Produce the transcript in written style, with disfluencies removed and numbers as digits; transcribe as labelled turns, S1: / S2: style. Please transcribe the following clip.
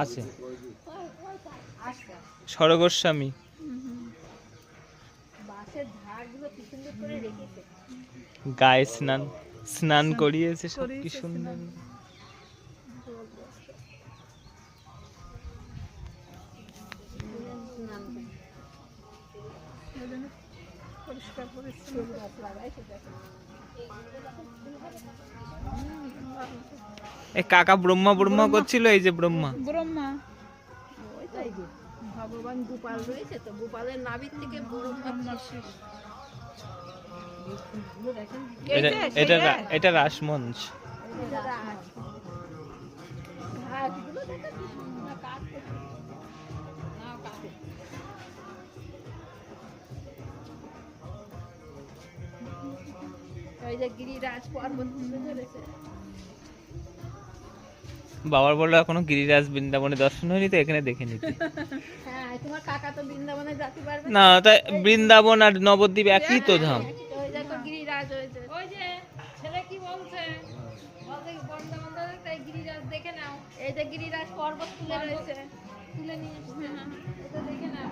S1: আছে স্বর্গস্বামী গায়ে স্নান করিয়েছে সব কি সুন্দর। এই কাকা ব্রহ্মা ব্রহ্মা করছিল, এই যে ব্রহ্মা
S2: ভগবান গোপাল রয়েছে তো, গোপালের নাভির থেকে ব্রহ্মা শেষ।
S1: এটা রাসমঞ্চ।
S2: গিরিরাজ পর্বত তুলে ধরেছে।
S1: বাবার বললো এখনো গিরিরাজ বৃন্দাবনে দর্শন হয়নি, তো এখানে দেখে নিতে।
S2: হ্যাঁ, তোমার কাকা তো বৃন্দাবনে যেতে পারবে
S1: না, তাই বৃন্দাবন আর নবদ্বীপ একই তো ধাম।
S2: ওই দেখো গিরিরাজ হয়েছে, ওই যে ছেলে কি বলছে, বলছে বৃন্দাবন তাই গিরিরাজ দেখে নাও। এই যে গিরিরাজ পর্বত তুলে রয়েছে, তুলে নিয়ে এসছে, এটা দেখে নাও।